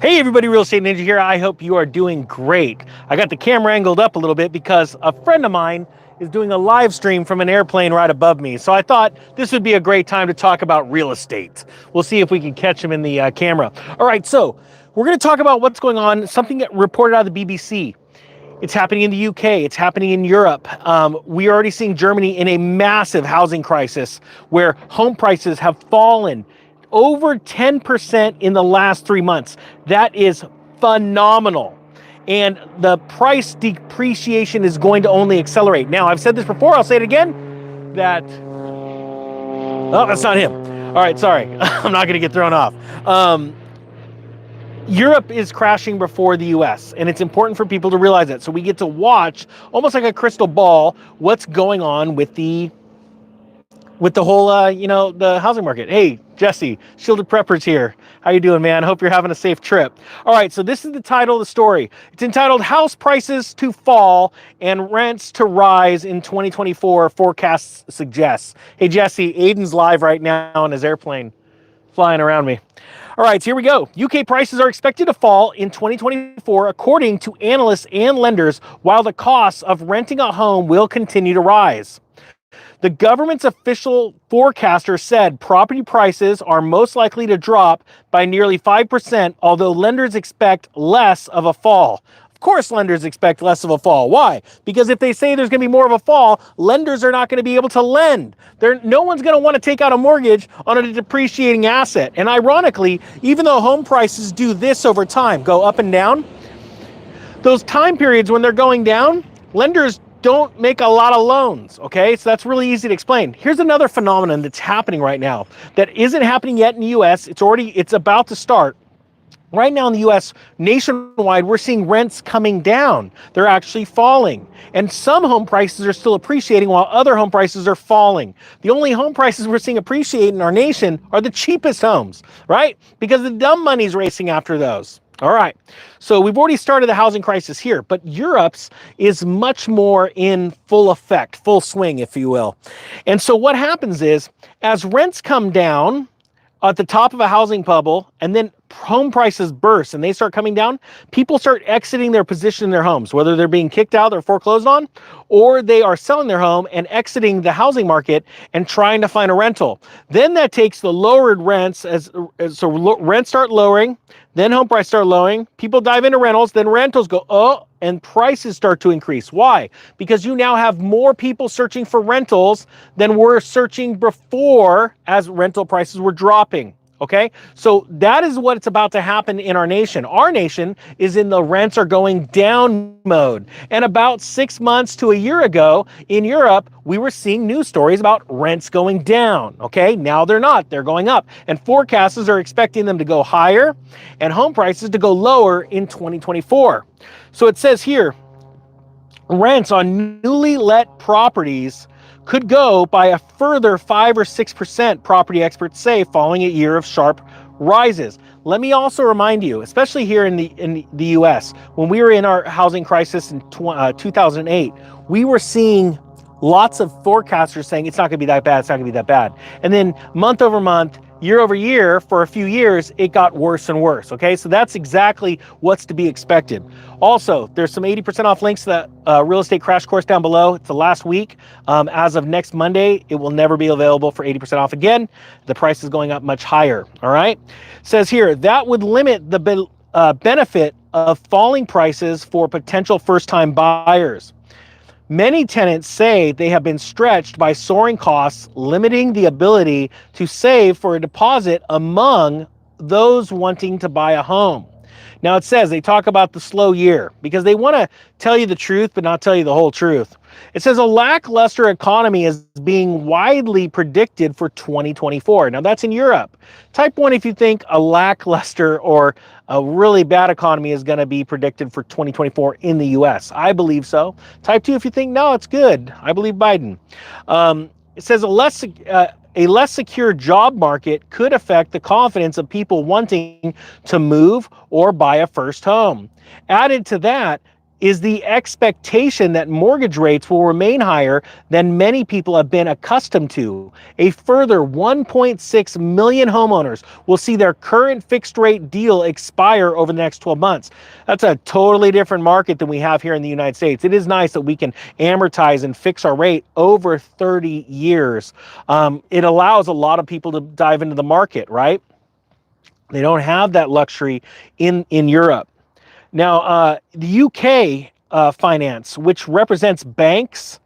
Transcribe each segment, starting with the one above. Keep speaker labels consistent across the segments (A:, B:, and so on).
A: Hey everybody, Real Estate Ninja here. I hope you are doing great. I got the camera angled up a little bit because a friend of mine is doing a live stream from an airplane right above me. So I thought this would be a great time to talk about real estate. We'll see if we can catch him in the camera. All right, so we're going to talk about what's going on, something that reported out of the BBC. It's happening in the UK, it's happening in Europe. We are already seeing Germany in a massive housing crisis where home prices have fallen over 10% in the last 3 months. That is phenomenal. And the price depreciation is going to only accelerate. Now, I've said this before, I'll say it again, that, oh, that's not him. All right, sorry, I'm not gonna get thrown off. Europe is crashing before the US, and it's important for people to realize that. So we get to watch, almost like a crystal ball, what's going on with the whole, the housing market. Hey, Jesse, Shielded Preppers here. How you doing, man? Hope you're having a safe trip. All right, so this is the title of the story. It's entitled House Prices to Fall and Rents to Rise in 2024, Forecasts Suggests. Hey, Jesse, Aiden's live right now on his airplane flying around me. All right, so here we go. UK prices are expected to fall in 2024, according to analysts and lenders, while the costs of renting a home will continue to rise. The government's official forecaster said property prices are most likely to drop by nearly 5%, although lenders expect less of a fall. Of course, lenders expect less of a fall. Why? Because if they say there's going to be more of a fall, lenders are not going to be able to lend. No one's going to want to take out a mortgage on a depreciating asset. And ironically, even though home prices do this over time, go up and down, those time periods when they're going down, lenders don't make a lot of loans, okay? So that's really easy to explain. Here's another phenomenon that's happening right now that isn't happening yet in the US. It's about to start. Right now in the US, nationwide, we're seeing rents coming down. They're actually falling. And some home prices are still appreciating while other home prices are falling. The only home prices we're seeing appreciate in our nation are the cheapest homes, right? Because the dumb money's racing after those. All right, so we've already started the housing crisis here, but Europe's is much more in full effect, full swing, if you will. And so what happens is, as rents come down at the top of a housing bubble, and then home prices burst and they start coming down, people start exiting their position in their homes, whether they're being kicked out or foreclosed on, or they are selling their home and exiting the housing market and trying to find a rental. Then that takes the lowered rents, rents start lowering, then home prices start lowering, people dive into rentals, then rentals go, oh, and prices start to increase. Why? Because you now have more people searching for rentals than were searching before as rental prices were dropping. Okay, so that is what's about to happen in our nation. Our nation is in the rents are going down mode. And about 6 months to a year ago in Europe, we were seeing news stories about rents going down. Okay, now they're not, they're going up. And forecasters are expecting them to go higher and home prices to go lower in 2024. So it says here, rents on newly let properties could go by a further 5 or 6%, property experts say, following a year of sharp rises. Let me also remind you, especially here in the US, when we were in our housing crisis in 2008, we were seeing lots of forecasters saying it's not going to be that bad, it's not going to be that bad. And then month over month, year over year, for a few years, it got worse and worse, okay? So that's exactly what's to be expected. Also, there's some 80% off links to that real estate crash course down below. It's the last week. As of next Monday, it will never be available for 80% off again. The price is going up much higher, all right? It says here, that would limit the benefit of falling prices for potential first-time buyers. Many tenants say they have been stretched by soaring costs, limiting the ability to save for a deposit among those wanting to buy a home. Now it says they talk about the slow year because they want to tell you the truth but not tell you the whole truth. It says a lackluster economy is being widely predicted for 2024. Now that's in Europe. Type 1 if you think a lackluster or a really bad economy is going to be predicted for 2024 in the US. I believe so. Type 2 if you think, no, it's good. I believe Biden. It says a less secure job market could affect the confidence of people wanting to move or buy a first home. Added to that, is the expectation that mortgage rates will remain higher than many people have been accustomed to. A further 1.6 million homeowners will see their current fixed rate deal expire over the next 12 months. That's a totally different market than we have here in the United States. It is nice that we can amortize and fix our rate over 30 years. It allows a lot of people to dive into the market, right? They don't have that luxury in Europe. Now, the UK finance, which represents banks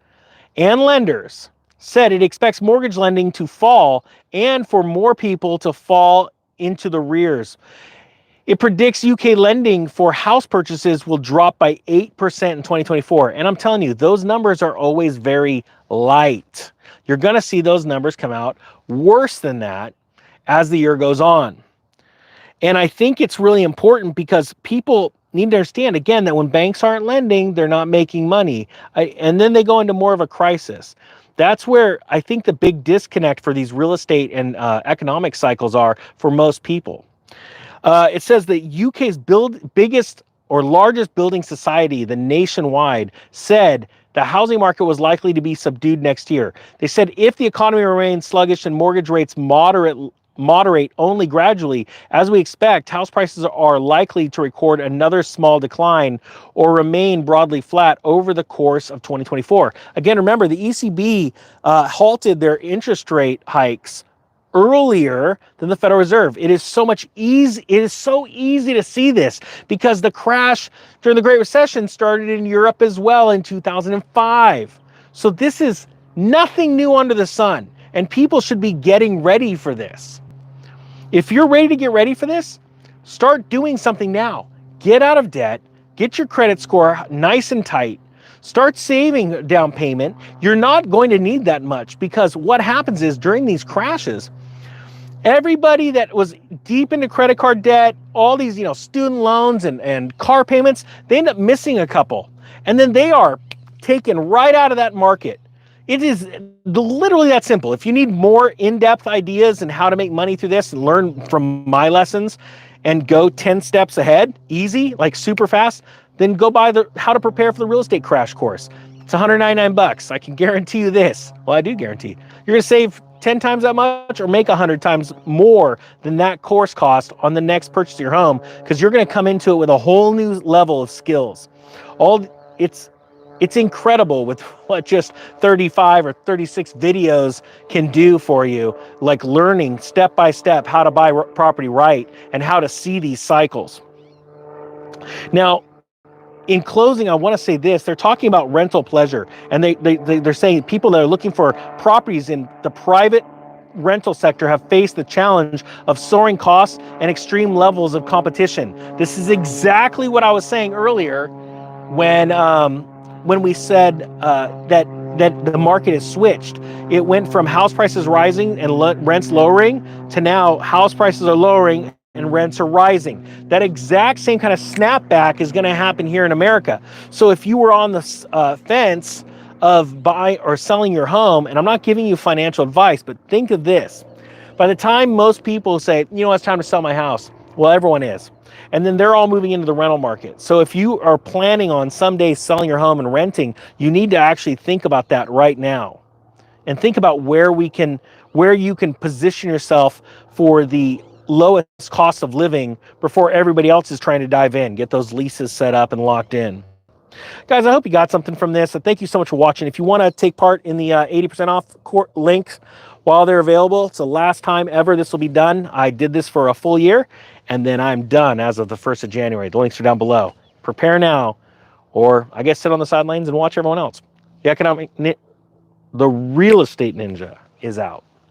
A: and lenders, said it expects mortgage lending to fall and for more people to fall into the rears. It predicts UK lending for house purchases will drop by 8% in 2024. And I'm telling you, those numbers are always very light. You're going to see those numbers come out worse than that as the year goes on. And I think it's really important because people need to understand, again, that when banks aren't lending, they're not making money. And then they go into more of a crisis. That's where I think the big disconnect for these real estate and economic cycles are for most people. It says that UK's biggest or largest building society, the Nationwide, said the housing market was likely to be subdued next year. They said if the economy remains sluggish and mortgage rates moderate only gradually, as we expect, house prices are likely to record another small decline or remain broadly flat over the course of 2024. Again, remember, the ECB halted their interest rate hikes earlier than the Federal Reserve. It is so easy to see this because the crash during the Great Recession started in Europe as well in 2005. So this is nothing new under the sun, and people should be getting ready for this. If you're ready to get ready for this, start doing something now. Get out of debt, get your credit score nice and tight, start saving down payment. You're not going to need that much because what happens is during these crashes, everybody that was deep into credit card debt, all these, student loans and car payments, they end up missing a couple. And then they are taken right out of that market. It is literally that simple. If you need more in-depth ideas and how to make money through this and learn from my lessons and go 10 steps ahead, easy, like super fast, then go buy the How to Prepare for the Real Estate Crash course. It's $199. I can guarantee you this. Well, I do guarantee. You're going to save 10 times that much or make 100 times more than that course cost on the next purchase of your home because you're going to come into it with a whole new level of skills. It's incredible with what just 35 or 36 videos can do for you, like learning step by step how to buy property right and how to see these cycles. Now, in closing, I want to say this. They're talking about rental pleasure, and they're saying people that are looking for properties in the private rental sector have faced the challenge of soaring costs and extreme levels of competition. This is exactly what I was saying earlier when we said that the market has switched. It went from house prices rising and rents lowering to now house prices are lowering and rents are rising. That exact same kind of snapback is going to happen here in America. So if you were on the fence of buying or selling your home, and I'm not giving you financial advice, but think of this. By the time most people say, it's time to sell my house, well, everyone is. And then they're all moving into the rental market. So if you are planning on someday selling your home and renting, you need to actually think about that right now. And think about where you can position yourself for the lowest cost of living before everybody else is trying to dive in, get those leases set up and locked in. Guys, I hope you got something from this. Thank you so much for watching. If you want to take part in the 80% off links while they're available, it's the last time ever this will be done. I did this for a full year, and then I'm done as of the 1st of January. The links are down below. Prepare now, or I guess sit on the sidelines and watch everyone else. The real estate ninja is out.